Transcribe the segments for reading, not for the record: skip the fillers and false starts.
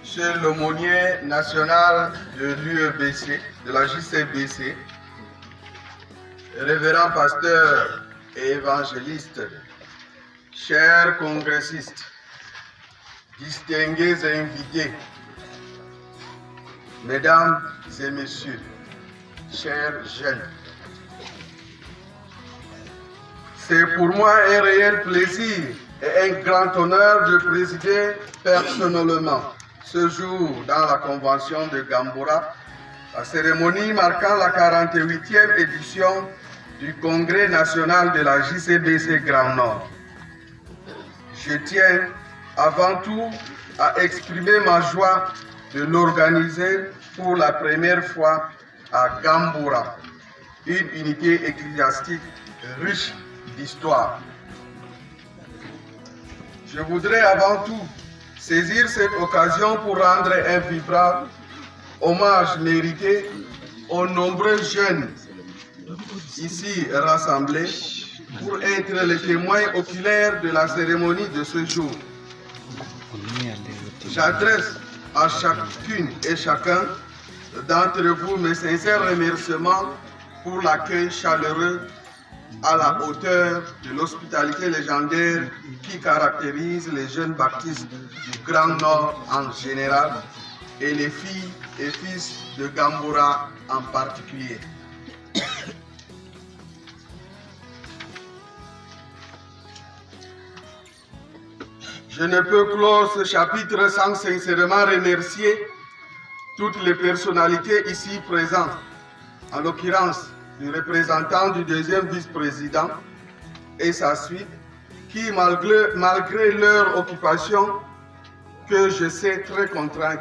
Monsieur l'aumônier national de l'UEBC, de la JCBC, révérend pasteur et évangéliste, chers congressistes, distingués invités, mesdames et messieurs, chers jeunes, c'est pour moi un réel plaisir et un grand honneur de présider personnellement ce jour dans la convention de Gamboura, la cérémonie marquant la 48e édition du Congrès national de la JCBC Grand Nord. Je tiens avant tout à exprimer ma joie de l'organiser pour la première fois à Gamboura, une unité ecclésiastique riche d'histoire. Je voudrais avant tout saisir cette occasion pour rendre un vibrant hommage mérité aux nombreux jeunes ici rassemblés pour être les témoins oculaires de la cérémonie de ce jour. J'adresse à chacune et chacun d'entre vous mes sincères remerciements pour l'accueil chaleureux à la hauteur de l'hospitalité légendaire qui caractérise les jeunes baptistes du Grand Nord en général et les filles et fils de Gamboura en particulier. Je ne peux clore ce chapitre sans sincèrement remercier toutes les personnalités ici présentes, en l'occurrence du représentant du deuxième vice-président et sa suite, qui malgré leur occupation, que je sais très contrainte,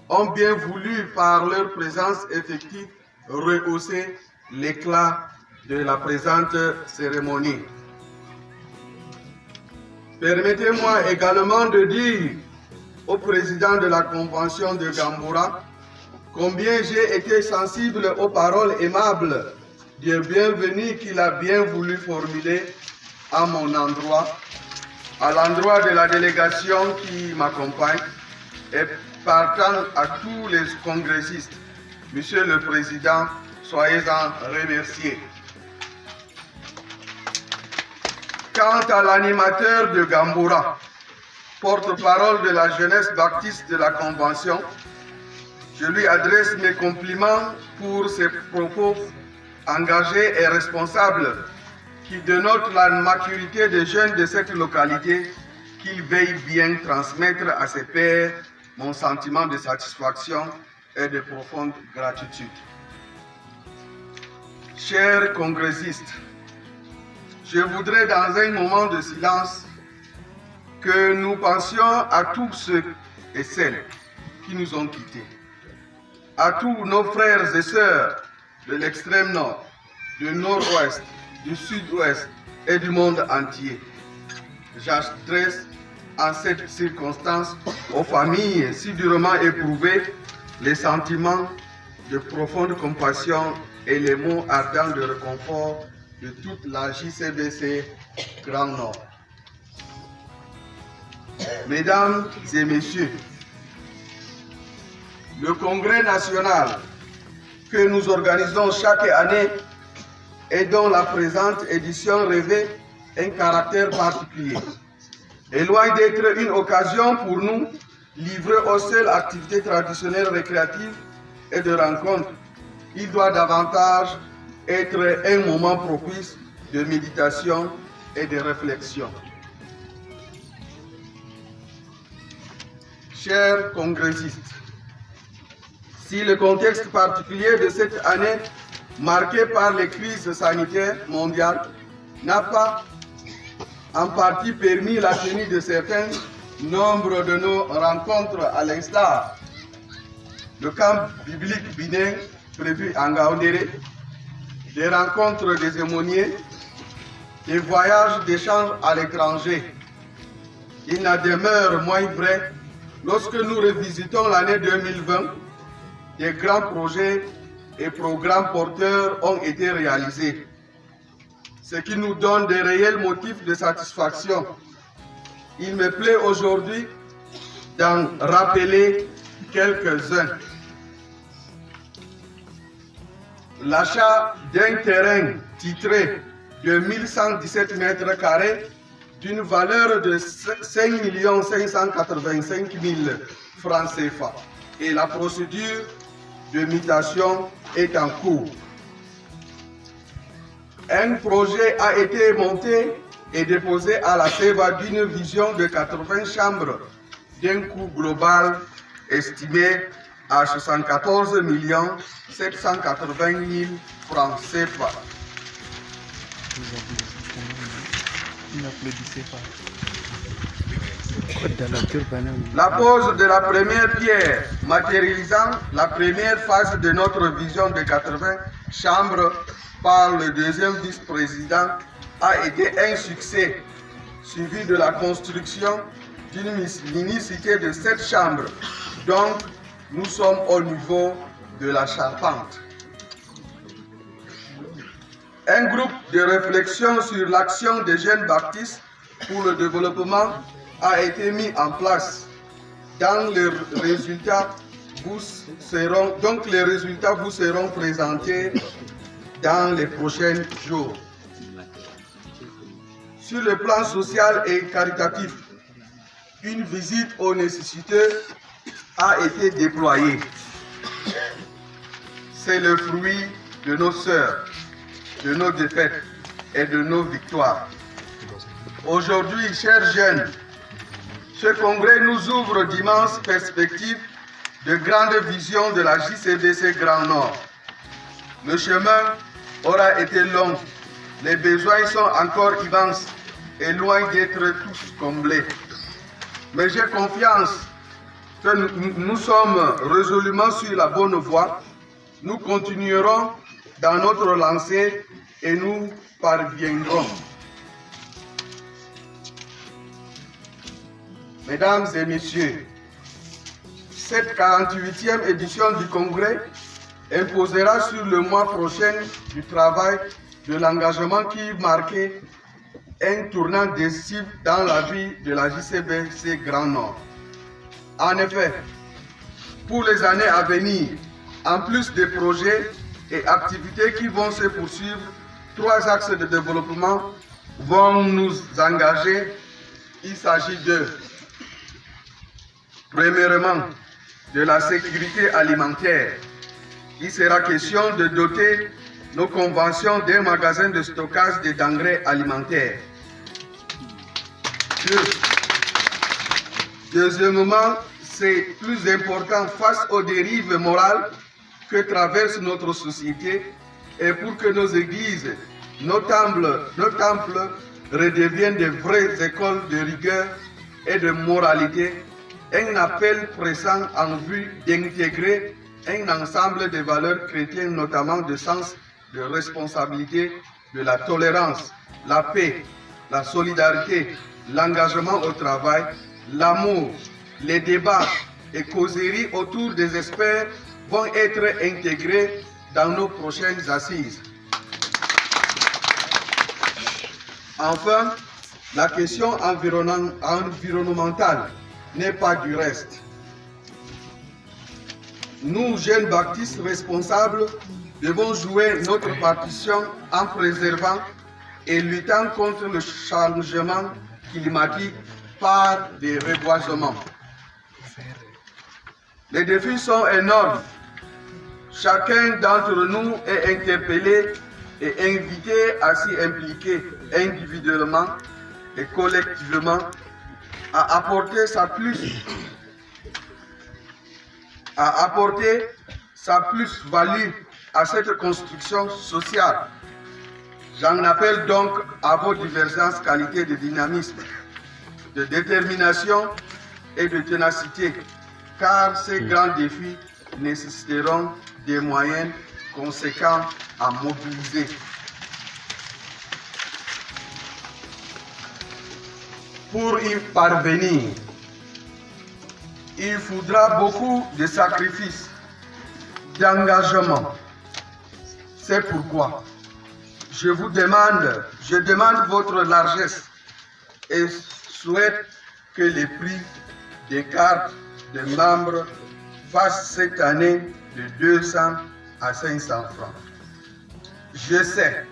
ont bien voulu par leur présence effective rehausser l'éclat de la présente cérémonie. Permettez-moi également de dire au président de la convention de Gamboura combien j'ai été sensible aux paroles aimables de bienvenue qu'il a bien voulu formuler à mon endroit, à l'endroit de la délégation qui m'accompagne et partant à tous les congressistes. Monsieur le Président, soyez-en remerciés. Quant à l'animateur de Gamboura, porte-parole de la jeunesse baptiste de la Convention, je lui adresse mes compliments pour ses propos engagés et responsables qui dénotent la maturité des jeunes de cette localité qu'il veille bien transmettre à ses pairs mon sentiment de satisfaction et de profonde gratitude. Chers congressistes, je voudrais dans un moment de silence que nous pensions à tous ceux et celles qui nous ont quittés, à tous nos frères et sœurs de l'extrême nord, du nord-ouest, du sud-ouest et du monde entier. J'adresse en cette circonstance aux familles si durement éprouvées les sentiments de profonde compassion et les mots ardents de réconfort de toute la JCBC Grand Nord. Mesdames et messieurs, le Congrès national que nous organisons chaque année et dont la présente édition revêt un caractère particulier, est loin d'être une occasion pour nous livrée aux seules activités traditionnelles récréatives et de rencontres. Il doit davantage être un moment propice de méditation et de réflexion. Chers congressistes, si le contexte particulier de cette année, marqué par les crises sanitaires mondiales, n'a pas en partie permis la tenue de certains nombres de nos rencontres, à l'instar le camp biblique bilingue prévu en Gaoundéré, des rencontres des aumôniers, des voyages d'échange à l'étranger. Il n'en demeure moins vrai lorsque nous revisitons l'année 2020, des grands projets et programmes porteurs ont été réalisés, ce qui nous donne des réels motifs de satisfaction. Il me plaît aujourd'hui d'en rappeler quelques-uns. L'achat d'un terrain titré de 1117 mètres carrés d'une valeur de 5 585 000 francs CFA et la procédure de mutation est en cours. Un projet a été monté et déposé à la CEVA d'une vision de 80 chambres d'un coût global estimé à 74 780 000 francs CFA. La pose de la première pierre matérialisant la première phase de notre vision de 80 chambres par le deuxième vice-président a été un succès, suivi de la construction d'une mini-cité de 7 chambres. Donc, nous sommes au niveau de la charpente. Un groupe de réflexion sur l'action des jeunes baptistes pour le développement a été mis en place. Les résultats vous seront présentés dans les prochains jours. Sur le plan social et caritatif, une visite aux nécessiteux a été déployée. C'est le fruit de nos sœurs, de nos défaites et de nos victoires. Aujourd'hui, chers jeunes, ce congrès nous ouvre d'immenses perspectives, de grandes visions de la JCBC Grand Nord. Le chemin aura été long, les besoins sont encore immenses et loin d'être tous comblés. Mais j'ai confiance que nous sommes résolument sur la bonne voie. Nous continuerons dans notre lancée et nous parviendrons. Mesdames et messieurs, cette 48e édition du congrès imposera sur le mois prochain du travail de l'engagement qui marquait un tournant décisif dans la vie de la JCBC Grand Nord. En effet, pour les années à venir, en plus des projets et activités qui vont se poursuivre, 3 axes de développement vont nous engager. Il s'agit de, premièrement, de la sécurité alimentaire. Il sera question de doter nos conventions d'un magasin de stockage des denrées alimentaires. Deuxièmement, c'est plus important face aux dérives morales que traverse notre société et pour que nos églises, nos temples redeviennent de vraies écoles de rigueur et de moralité, un appel pressant en vue d'intégrer un ensemble de valeurs chrétiennes, notamment de sens de responsabilité, de la tolérance, la paix, la solidarité, l'engagement au travail, l'amour, les débats et causeries autour des experts vont être intégrés dans nos prochaines assises. Enfin, la question environnementale n'est pas du reste. Nous, jeunes baptistes responsables, devons jouer notre partition en préservant et luttant contre le changement climatique par des reboisements. Les défis sont énormes. Chacun d'entre nous est interpellé et invité à s'y impliquer individuellement et collectivement, à apporter sa plus-value à cette construction sociale. J'en appelle donc à vos diverses qualités de dynamisme, de détermination et de ténacité, car ces grands défis nécessiteront des moyens conséquents à mobiliser. Pour y parvenir, il faudra beaucoup de sacrifices, d'engagement. C'est pourquoi je demande votre largesse et souhaite que les prix des cartes de membres passe cette année de 200 à 500 francs. Je sais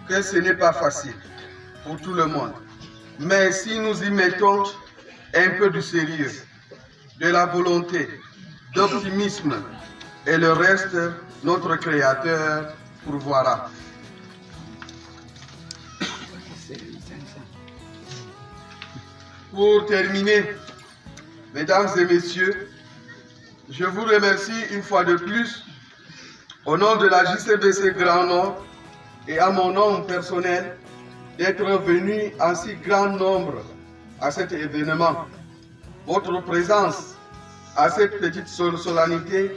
que ce n'est pas facile pour tout le monde, mais si nous y mettons un peu de sérieux, de la volonté, d'optimisme et le reste, notre Créateur pourvoira. Pour terminer, mesdames et messieurs, je vous remercie une fois de plus au nom de la JCBC Grand Nord et à mon nom personnel d'être venu en si grand nombre à cet événement. Votre présence à cette petite solennité,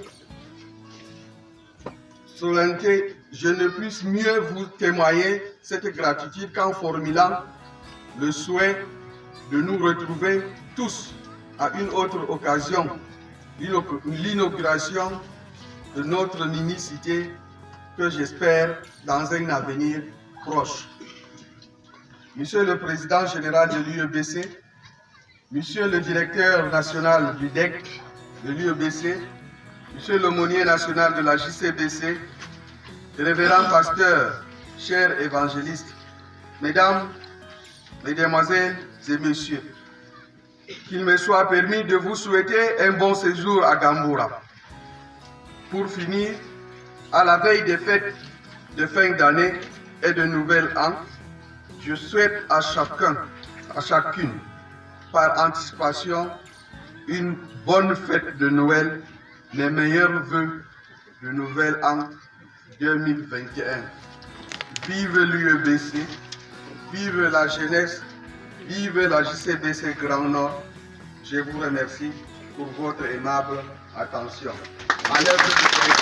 je ne puisse mieux vous témoigner cette gratitude qu'en formulant le souhait de nous retrouver tous à une autre occasion, l'inauguration de notre mini-cité que j'espère dans un avenir proche. Monsieur le Président général de l'UEBC, Monsieur le Directeur national du DEC de l'UEBC, Monsieur l'aumônier national de la JCBC, Révérend pasteur, chers évangélistes, Mesdames, Mesdemoiselles et Messieurs, qu'il me soit permis de vous souhaiter un bon séjour à Gamboura. Pour finir, à la veille des fêtes de fin d'année et de nouvel an, je souhaite à chacun, à chacune, par anticipation, une bonne fête de Noël, mes meilleurs vœux de nouvel an 2021. Vive l'UEBC, vive la jeunesse, vive la JCBC Grand Nord. Je vous remercie pour votre aimable attention. À l'œuvre du Président.